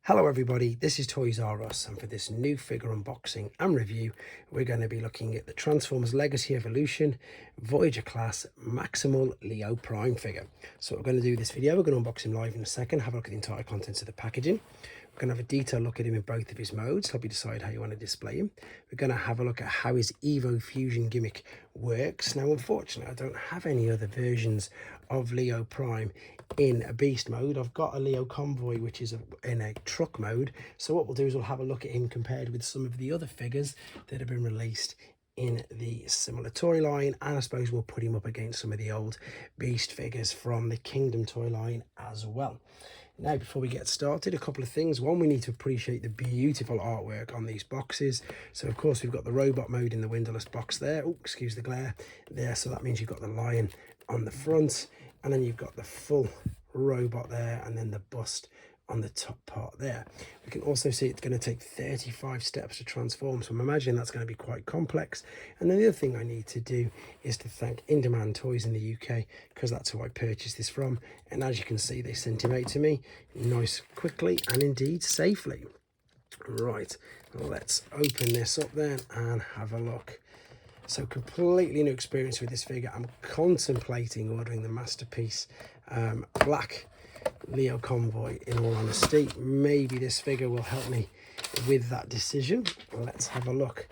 Hello everybody, this is Toys R Us, and for this new figure unboxing and review we're going to be looking at the Transformers Legacy Evolution Voyager class Maximal Leo Prime figure. So what we're going to do this video, we're going to unbox him live in a second, have a look at the entire contents of the packaging. We're going to have a detailed look at him in both of his modes, help you decide how you want to display him. We're going to have a look at how his Evo Fusion gimmick works. Now unfortunately I don't have any other versions of Leo Prime in a beast mode. I've got a Leo Convoy which is in a truck mode, so what we'll do is we'll have a look at him compared with some of the other figures that have been released in the similar toy line, and I suppose we'll put him up against some of the old beast figures from the Kingdom toy line as well. Now before we get started, a couple of things. One, we need to appreciate the beautiful artwork on these boxes. So of course we've got the robot mode in the windowless box there. Oh, excuse the glare there. So that means you've got the lion on the front, and then you've got the full robot there, and then the bust on the top part there. We can also see it's going to take 35 steps to transform, so I'm imagining that's going to be quite complex. And then the other thing I need to do is to thank In Demand Toys in the UK, because that's who I purchased this from, and as you can see they sent him out to me nice quickly and indeed safely. Right, let's open this up then and have a look. So completely new experience with this figure. I'm contemplating ordering the Masterpiece black Leo Convoy, in all honesty. Maybe this figure will help me with that decision. Let's have a look.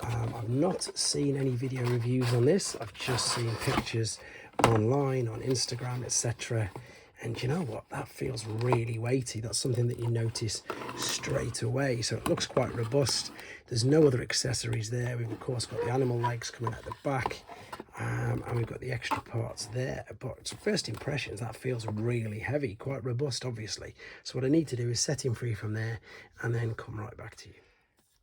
I've not seen any video reviews on this. I've just seen pictures online, on Instagram, etc. And you know what, that feels really weighty. That's something that you notice straight away. So it looks quite robust. There's no other accessories there. We've of course got the animal legs coming out the back, and we've got the extra parts there. But first impressions, that feels really heavy, quite robust obviously. So what I need to do is set him free from there and then come right back to you.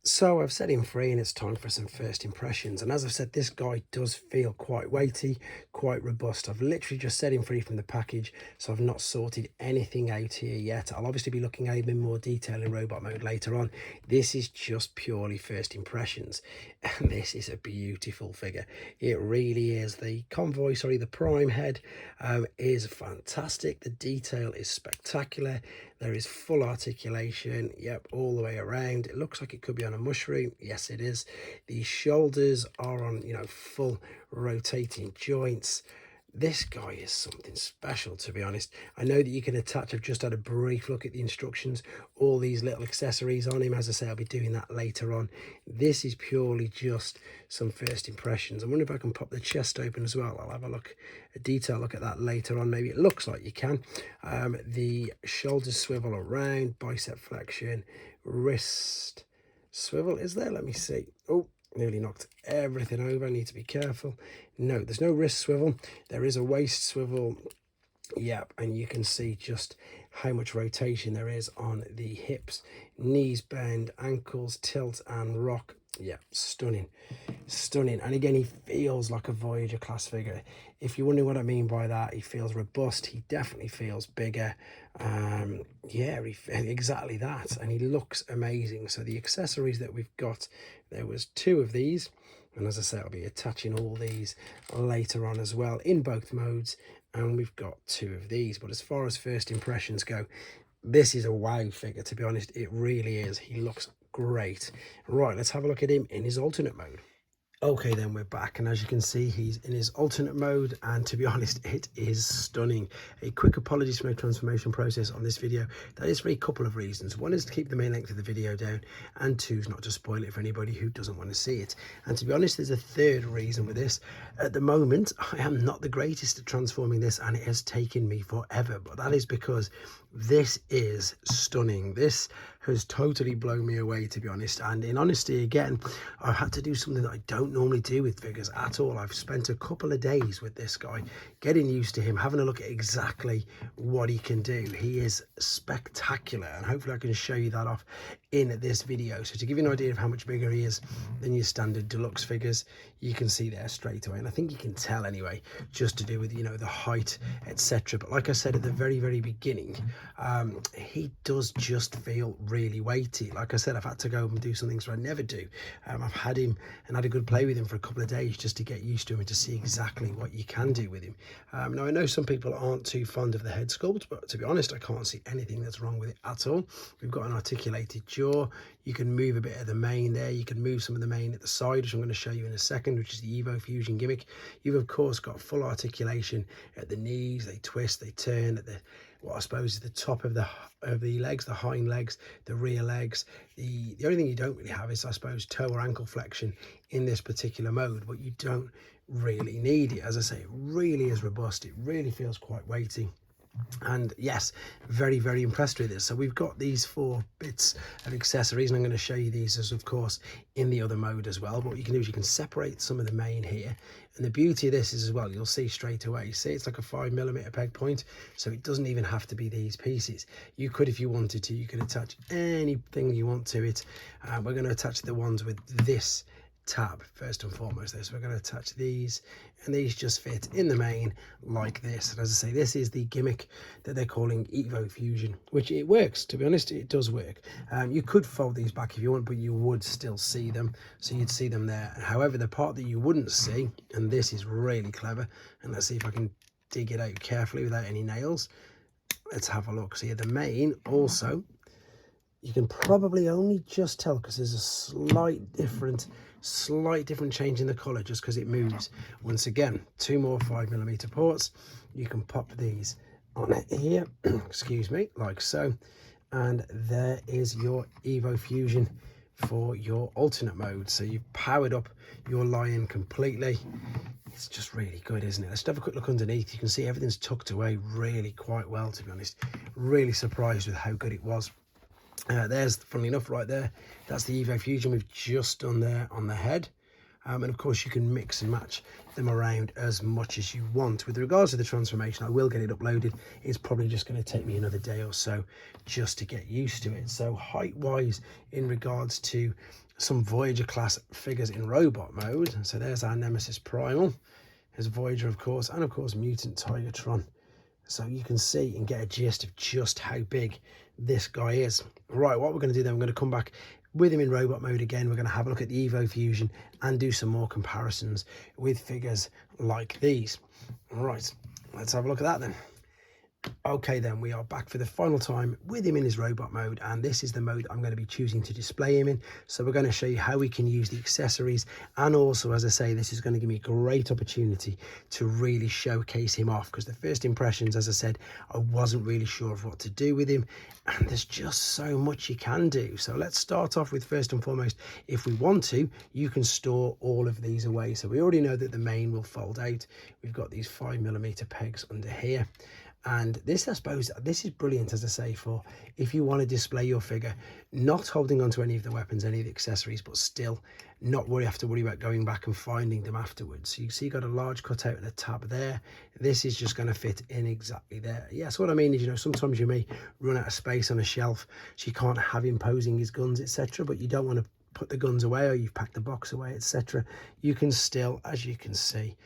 So I've set him free and it's time for some first impressions. And as I've said, this guy does feel quite weighty, quite robust. I've literally just set him free from the package, so I've not sorted anything out here yet. I'll obviously be looking at him in more detail in robot mode later on. This is just purely first impressions. And this is a beautiful figure. It really is. The Convoy, sorry, the Prime head is fantastic. The detail is spectacular. There is full articulation, yep, all the way around. It looks like it could be on a mushroom. Yes, it is. The shoulders are on, full rotating joints. This guy is something special, to be honest. I know that you can attach, I've just had a brief look at the instructions, all these little accessories on him. As I say, I'll be doing that later on. This is purely just some first impressions. I wonder if I can pop the chest open as well. I'll have a detailed look at that later on. Maybe it looks like you can. The shoulders swivel around, bicep flexion, wrist swivel is there. Let me see. Oh, nearly knocked everything over. I need to be careful. No, there's no wrist swivel. There is a waist swivel. Yep, and you can see just how much rotation there is on the hips. Knees bend, ankles tilt and rock. Yeah, stunning, stunning. And again, he feels like a Voyager class figure. If you're wondering what I mean by that, he feels robust. He definitely feels bigger. Yeah, exactly that. And he looks amazing. So the accessories that we've got, there was 2 of these. And as I say, I'll be attaching all these later on as well in both modes. And we've got 2 of these. But as far as first impressions go, this is a wow figure, to be honest. It really is. He looks great. Right, let's have a look at him in his alternate mode. Okay, then we're back, and as you can see, he's in his alternate mode, and to be honest, it is stunning. A quick apologies for no transformation process on this video. That is for a couple of reasons. One is to keep the main length of the video down, and 2 is not to spoil it for anybody who doesn't want to see it. And to be honest, there's a third reason with this. At the moment, I am not the greatest at transforming this, and it has taken me forever, but that is because this is stunning. This has totally blown me away, to be honest. And in honesty, again, I've had to do something that I don't normally do with figures at all. I've spent a couple of days with this guy, getting used to him, having a look at exactly what he can do. He is spectacular, and hopefully I can show you that off in this video. So to give you an idea of how much bigger he is than your standard deluxe figures, you can see there straight away, and I think you can tell anyway, just to do with, you know, the height, etc. But like I said at the very beginning, he does just feel really weighty. Like I said, I've had to go and do some things I never do. I've had him and had a good play with him for a couple of days just to get used to him and to see exactly what you can do with him. Now I know some people aren't too fond of the head sculpt, but to be honest, I can't see anything that's wrong with it at all. We've got an articulated jaw. You can move a bit of the mane there. You can move some of the mane at the side, which I'm going to show you in a second, which is the Evo Fusion gimmick. You've of course got full articulation at the knees. They twist, they turn at the, what I suppose is the top of the legs, the hind legs, the rear legs. The only thing you don't really have is, I suppose, toe or ankle flexion in this particular mode, but you don't really need it. As I say, it really is robust. It really feels quite weighty. And yes, very impressed with it. So we've got these 4 bits of accessories, and I'm going to show you these as of course in the other mode as well. But what you can do is you can separate some of the mane here, and the beauty of this is as well, you'll see straight away, see it's like a 5mm peg point, so it doesn't even have to be these pieces. You could, if you wanted to, you could attach anything you want to it. We're going to attach the ones with this tab first and foremost though, so we're going to attach these, and these just fit in the mane like this. And as I say, this is the gimmick that they're calling Evo Fusion, which it works. To be honest, it does work. You could fold these back if you want, but you would still see them, so you'd see them there. However, the part that you wouldn't see, and this is really clever, and let's see if I can dig it out carefully without any nails. Let's have a look. See, the mane also, you can probably only just tell because there's a slight different change in the color just because it moves. Once again, 2 more 5mm ports. You can pop these on here, excuse me, like so, and there is your Evo Fusion for your alternate mode. So you've powered up your Lion completely. It's just really good, isn't it? Let's have a quick look underneath. You can see everything's tucked away really quite well, to be honest. Really surprised with how good it was. There's, funnily enough, right there, that's the Evo Fusion we've just done there on the head. And of course you can mix and match them around as much as you want. With regards to the transformation, I will get it uploaded. It's probably just going to take me another day or so just to get used to it. So height wise, in regards to some Voyager class figures in robot mode, so there's our Nemesis Primal, there's Voyager of course, and of course Mutant Tigertron. So you can see and get a gist of just how big this guy is. Right, what we're going to do then, we're going to come back with him in robot mode again. We're going to have a look at the Evo Fusion and do some more comparisons with figures like these. Right, let's have a look at that then. Okay then, we are back for the final time with him in his robot mode, and this is the mode I'm going to be choosing to display him in. So we're going to show you how we can use the accessories, and also, as I say, this is going to give me a great opportunity to really showcase him off, because the first impressions, as I said, I wasn't really sure of what to do with him, and there's just so much you can do. So let's start off with, first and foremost, if we want to, you can store all of these away. So we already know that the mane will fold out. We've got these 5mm pegs under here. And this, I suppose, this is brilliant, as I say, for if you want to display your figure, not holding on to any of the weapons, any of the accessories, but still not have to worry about going back and finding them afterwards. So you see, you've got a large cutout and a tab there. This is just going to fit in exactly there. Yes, what I mean is, you know, sometimes you may run out of space on a shelf, so you can't have him posing his guns, etc. But you don't want to put the guns away, or you've packed the box away, etc. You can still, as you can see,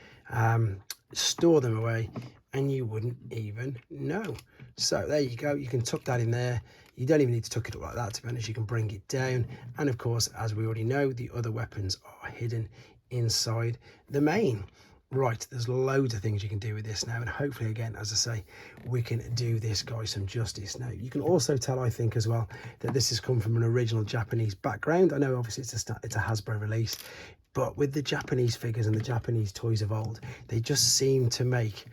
store them away, and you wouldn't even know. So there you go, you can tuck that in there. You don't even need to tuck it up like that, to be honest. You can bring it down, and of course, as we already know, the other weapons are hidden inside the mane. Right, there's loads of things you can do with this now, and hopefully, again, as I say, we can do this guy some justice. Now, you can also tell, I think, as well, that this has come from an original Japanese background. I know, obviously, it's a Hasbro release, but with the Japanese figures and the Japanese toys of old, they just seem to make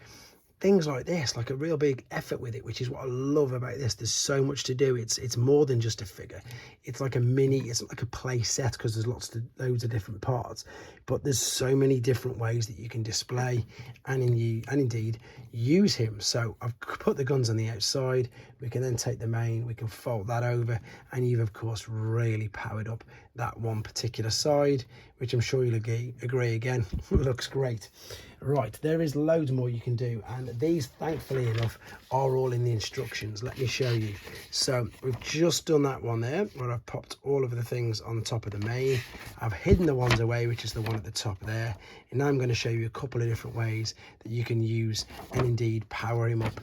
things like this, like a real big effort with it, which is what I love about this. There's so much to do. It's more than just a figure. It's like a mini, it's like a play set, because there's loads of different parts, but there's so many different ways that you can display and indeed use him. So I've put the guns on the outside. We can then take the mane, we can fold that over, and you've of course really powered up that one particular side, which I'm sure you'll agree again looks great. Right, there is loads more you can do, and these, thankfully enough, are all in the instructions. Let me show you. So we've just done that one there, where I've popped all of the things on top of the main. I've hidden the ones away, which is the one at the top there. And now I'm going to show you a couple of different ways that you can use and indeed power him up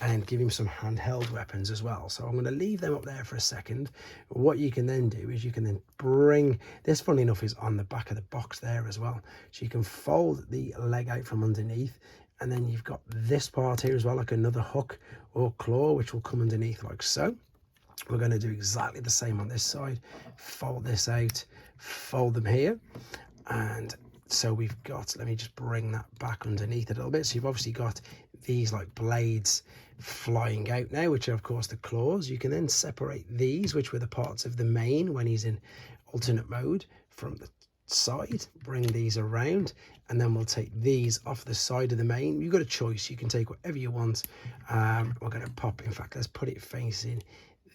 and give him some handheld weapons as well. So I'm going to leave them up there for a second. What you can then do is you can then bring this, funny enough, is on the back of the box there as well. So you can fold the leg out from underneath, and then you've got this part here as well, like another hook or claw, which will come underneath like so. We're going to do exactly the same on this side. Fold this out, fold them here, and so we've got, let me just bring that back underneath a little bit. So you've obviously got these like blades flying out now, which are of course the claws. You can then separate these, which were the parts of the main when he's in alternate mode, from the side. Bring these around, and then we'll take these off the side of the main. You've got a choice, you can take whatever you want. We're going to pop, in fact, let's put it facing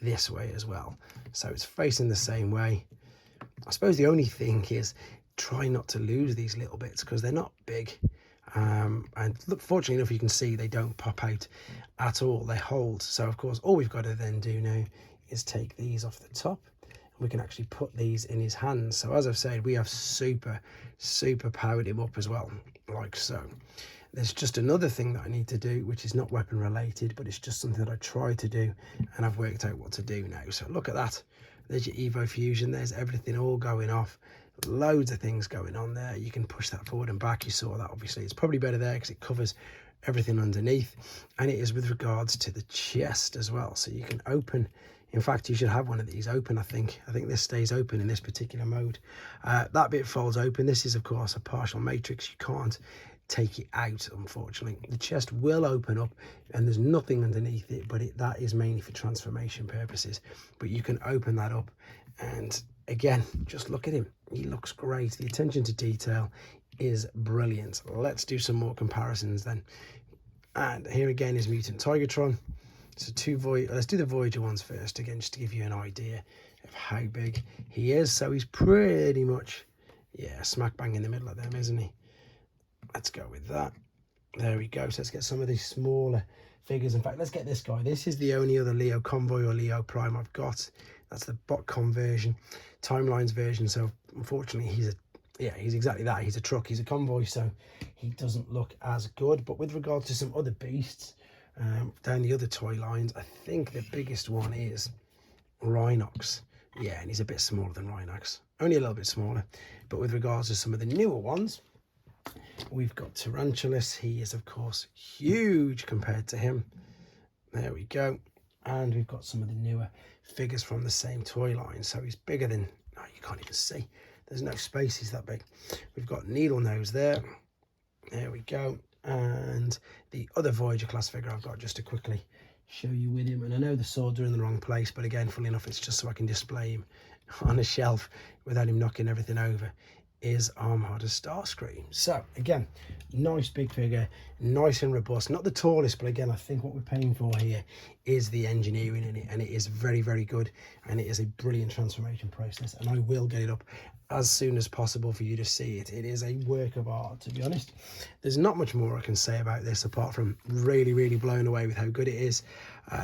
this way as well, so it's facing the same way. I suppose the only thing is try not to lose these little bits, because they're not big. And look, fortunately enough, you can see they don't pop out at all, they hold. So of course all we've got to then do now is take these off the top, and we can actually put these in his hands. So as I've said, we have super powered him up as well, like so. There's just another thing that I need to do, which is not weapon related, but it's just something that I try to do, and I've worked out what to do now. So look at that, there's your Evo Fusion, there's everything all going off. Loads of things going on there. You can push that forward and back. You saw that, obviously it's probably better there because it covers everything underneath, and it is with regards to the chest as well. So you can open, in fact you should have one of these open. I think this stays open in this particular mode. That bit folds open. This is of course a partial matrix, you can't take it out, unfortunately. The chest will open up and there's nothing underneath it, but that is mainly for transformation purposes. But you can open that up, and again, just look at him, he looks great. The attention to detail is brilliant. Let's do some more comparisons then. And here again is Mutant Tigertron. So let's do the Voyager ones first, again, just to give you an idea of how big he is. So he's pretty much, yeah, smack bang in the middle of them, isn't he? Let's go with that. There we go. So let's get some of these smaller figures. In fact, let's get this guy. This is the only other Leo Convoy or Leo Prime I've got. That's the botcom version, Timelines version. So unfortunately he's exactly that. He's a truck, he's a convoy, so he doesn't look as good. But with regards to some other beasts down the other toy lines, I think the biggest one is Rhinox. Yeah, and he's a bit smaller than Rhinox, only a little bit smaller. But with regards to some of the newer ones, we've got Tarantulas. He is of course huge compared to him. There we go. And we've got some of the newer figures from the same toy line. So he's bigger than, oh, you can't even see, there's no space, he's that big. We've got Needle Nose there. There we go. And the other Voyager class figure I've got, just to quickly show you with him. And I know the swords are in the wrong place, but again, funnily enough, it's just so I can display him on a shelf without him knocking everything over, is Armada Starscream. So again, nice big figure, nice and robust. Not the tallest, but again, I think what we're paying for here is the engineering in it, and it is very good, and it is a brilliant transformation process, and I will get it up as soon as possible for you to see it. It is a work of art, to be honest. There's not much more I can say about this apart from really blown away with how good it is.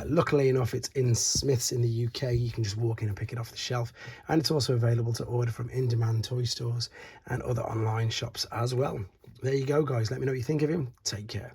Luckily enough, it's in Smith's in the UK. You can just walk in and pick it off the shelf, and it's also available to order from in-demand toy stores and other online shops as well. There you go, guys. Let me know what you think of him. Take care.